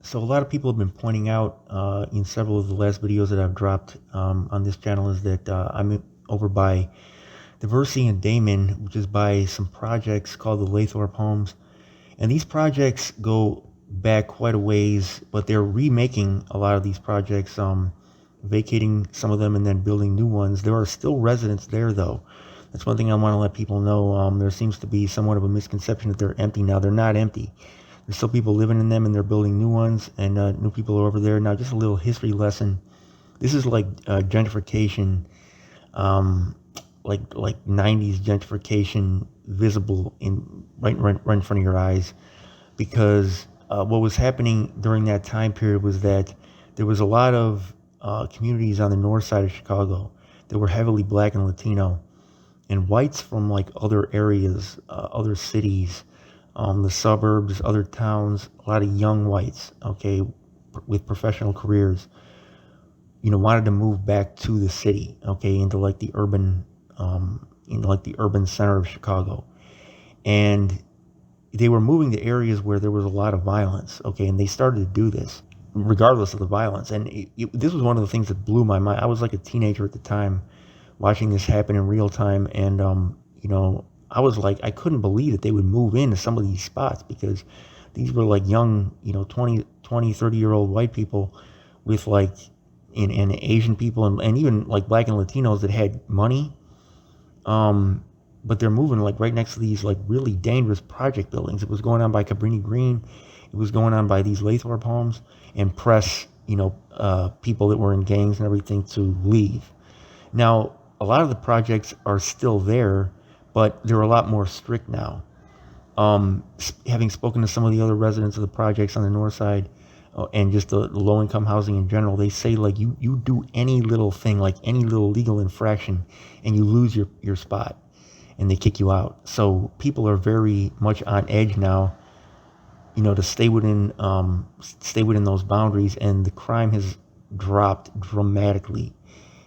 So a lot of people have been pointing out in several of the last videos that I've dropped on this channel is that I'm over by Diversity and Damon, which is by some projects called the Laythorpe Homes. And these projects go back quite a ways, but they're remaking a lot of these projects, vacating some of them and then building new ones. There are still residents there, though. That's one thing I want to let people know. There seems to be somewhat of a misconception that they're empty now. They're not empty. There's still people living in them, and they're building new ones, and new people are over there. Now, just a little history lesson. This is like gentrification, like 90s gentrification visible right in front of your eyes, because what was happening during that time period was that there was a lot of communities on the north side of Chicago that were heavily black and Latino, and whites from like other areas, other cities, the suburbs, other towns, a lot of young whites, okay, with professional careers, wanted to move back to the city, okay, into like the urban, the urban center of Chicago. And they were moving to areas where there was a lot of violence, okay, and they started to do this regardless of the violence. And this was one of the things that blew my mind. I was like a teenager at the time watching this happen in real time, and I was like, I couldn't believe that they would move into some of these spots, because these were like young, 20, 30-year-old white people with like, and Asian people, and even like black and Latinos that had money. But they're moving like right next to these like really dangerous project buildings. It was going on by Cabrini Green. It was going on by these Laythorpe homes, and press, people that were in gangs and everything to leave. Now, a lot of the projects are still there, but they're a lot more strict now. Having spoken to some of the other residents of the projects on the north side, and just the low-income housing in general, they say like you do any little thing, like any little legal infraction, and you lose your spot, and they kick you out. So people are very much on edge now, to stay within those boundaries, and the crime has dropped dramatically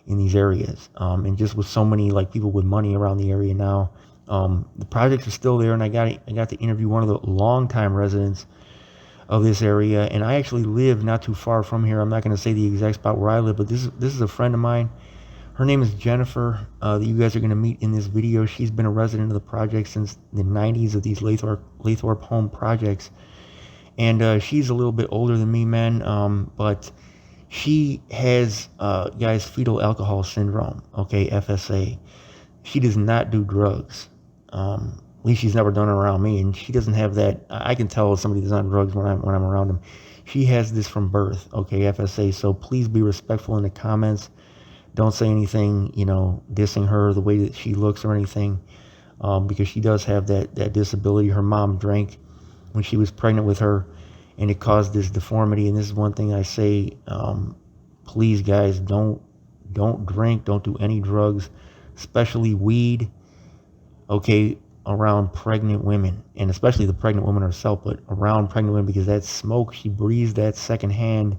in these areas. And just with so many like people with money around the area now, the projects are still there, and I got to interview one of the longtime residents of this area, and I actually live not too far from here. I'm not going to say the exact spot where I live, but this is a friend of mine. Her name is Jennifer, that you guys are going to meet in this video. She's been a resident of the project since the 90s of these Laythorpe home projects, and she's a little bit older than me, man, but she has, guys, fetal alcohol syndrome, okay, FSA. She does not do drugs. At least she's never done it around me, and she doesn't have that. I can tell if somebody does not drugs when I'm around them. She has this from birth, okay, FSA. So please be respectful in the comments. Don't say anything, dissing her, the way that she looks or anything, because she does have that disability. Her mom drank when she was pregnant with her, and it caused this deformity. And this is one thing I say, please, guys, don't drink, don't do any drugs, especially weed, okay, around pregnant women, and especially the pregnant woman herself, but around pregnant women, because that smoke, she breathes that secondhand.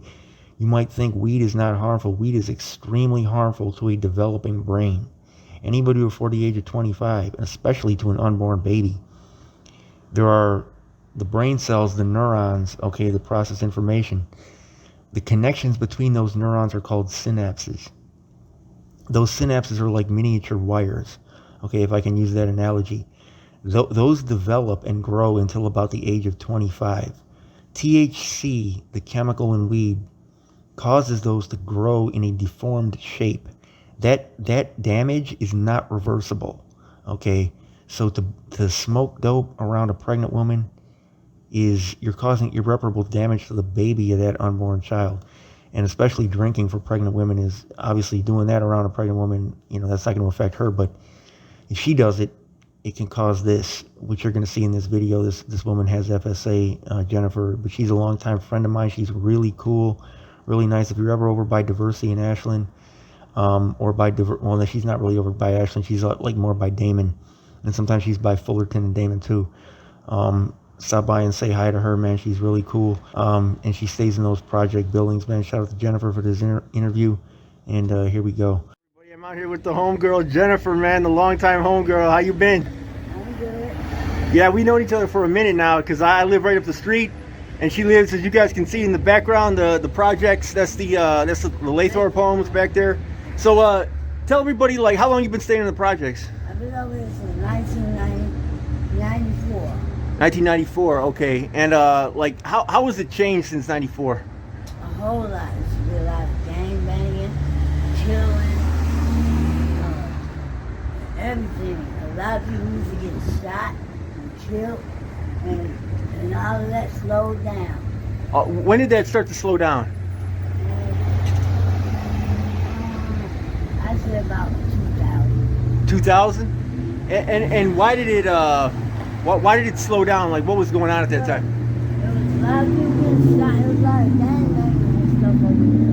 You might think weed is not harmful. Weed is extremely harmful to a developing brain. Anybody before the age of 25, and especially to an unborn baby. There are the brain cells, the neurons, okay, that process information. The connections between those neurons are called synapses. Those synapses are like miniature wires, okay, if I can use that analogy. Those develop and grow until about the age of 25. THC, the chemical in weed, causes those to grow in a deformed shape. That damage is not reversible, okay? So to smoke dope around a pregnant woman you're causing irreparable damage to the baby of that unborn child. And especially drinking for pregnant women is obviously doing that around a pregnant woman, that's not going to affect her, but if she does it, it can cause this, which you're going to see in this video. This woman has FSA, Jennifer, but she's a longtime friend of mine. She's really cool, really nice. If you're ever over by Diversity in Ashland, or by she's not really over by Ashland. She's like more by Damon, and sometimes she's by Fullerton and Damon too. Stop by and say hi to her, man. She's really cool, and she stays in those project buildings, man. Shout out to Jennifer for this interview, and here we go. I'm out here with the homegirl, Jennifer, man, the longtime homegirl. How you been? I'm good. Yeah, we known each other for a minute now, because I live right up the street, And she lives, as you guys can see in the background, the projects. That's the Laythorpe homes back there. So tell everybody, like, how long you been staying in the projects? I've been over here since 1994. 1994. Okay. And like, how has it changed since '94? A whole lot. It's been a lot of gang banging, killing, everything. A lot of people used to get shot and killed, and all of that slowed down. When did that start to slow down? I say about 2000. 2000. And why did it why did it slow down? Like, what was going on at that time? There was a lot of people getting shot. There was a lot of gang banging and stuff over there.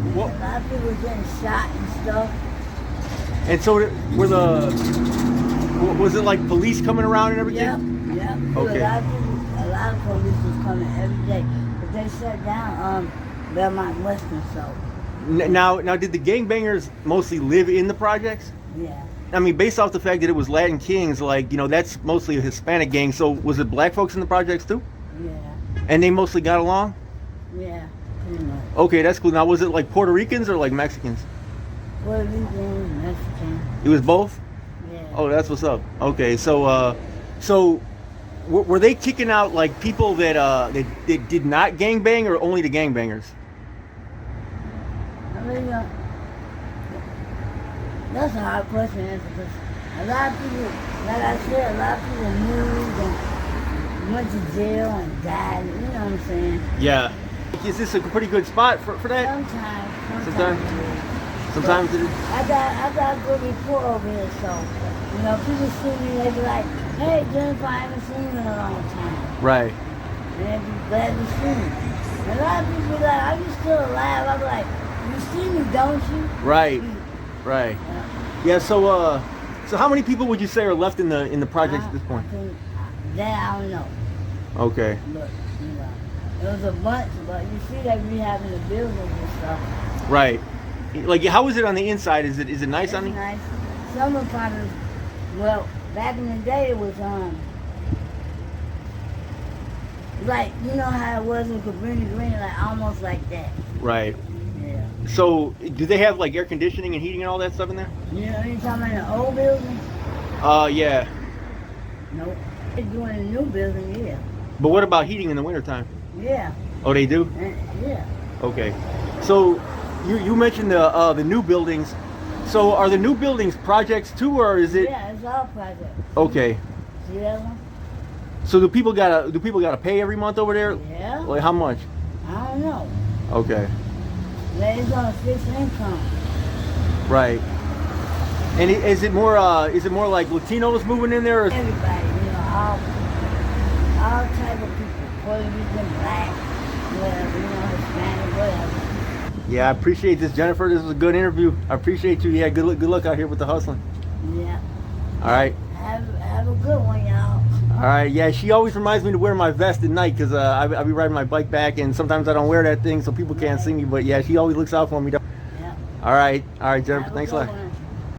And a lot of people getting shot and stuff. And so was it like police coming around and everything? Yep. Okay. A lot of police was coming every day, but they shut down Belmont Western. So now did the gangbangers mostly live in the projects? yeah. I mean, based off the fact that it was Latin Kings, like, you know, that's mostly a Hispanic gang. So was it black folks in the projects too? Yeah. And they mostly got along? Yeah. Pretty much. Okay, that's cool. Now, was it like Puerto Ricans or like Mexicans? Puerto Rican, Mexican. It was both? Yeah. Oh, that's what's up. Okay, so were they kicking out like people that did not gangbang, or only the gangbangers? I mean, that's a hard question to answer, because a lot of people, like I said, a lot of people moved and went to jail and died. You know what I'm saying? Yeah. Is this a pretty good spot for that? Sometimes it is. I got a good report over here, so you know, people see me, they be like, "Hey, Jennifer, I haven't seen you in a long time." Right. And they be glad to see me. And a lot of people be like, "Are you still alive?" I'm like, "You see me, don't you?" Right. Right. Yeah. So how many people would you say are left in the project at this point? That I don't know. Okay. But you know, it was a bunch, but you see they rehabbing the buildings and stuff. Right. Like, how is it on the inside? Is it nice on the? Nice. Some of the projects, well, back in the day it was like, you know how it was in Cabrini Green, like almost like that. Right. Yeah. So do they have like air conditioning and heating and all that stuff in there? You know, you talking about the old building? Yeah. Nope. They're doing a new building, yeah. But what about heating in the wintertime? Yeah. Oh, they do? Yeah. Okay. So you mentioned the new buildings. So are the new buildings projects too, or is it? Yeah, it's all projects. Okay. See that one? So do people gotta pay every month over there? Yeah. Like, how much? I don't know. Okay. It's on a fixed income. Right. And is it more like Latinos moving in there? Or? Everybody, you know, all type of people, Puerto Rican, black, whatever, you know, Hispanic, whatever. Yeah, I appreciate this, Jennifer. This was a good interview. I appreciate you. Yeah, good luck out here with the hustling. Yeah. All right. Have a good one, y'all. All right. Yeah, she always reminds me to wear my vest at night, because I be riding my bike back, and sometimes I don't wear that thing so people can't see me. But yeah, she always looks out for me. Yeah. All right, Jennifer. Thanks a lot.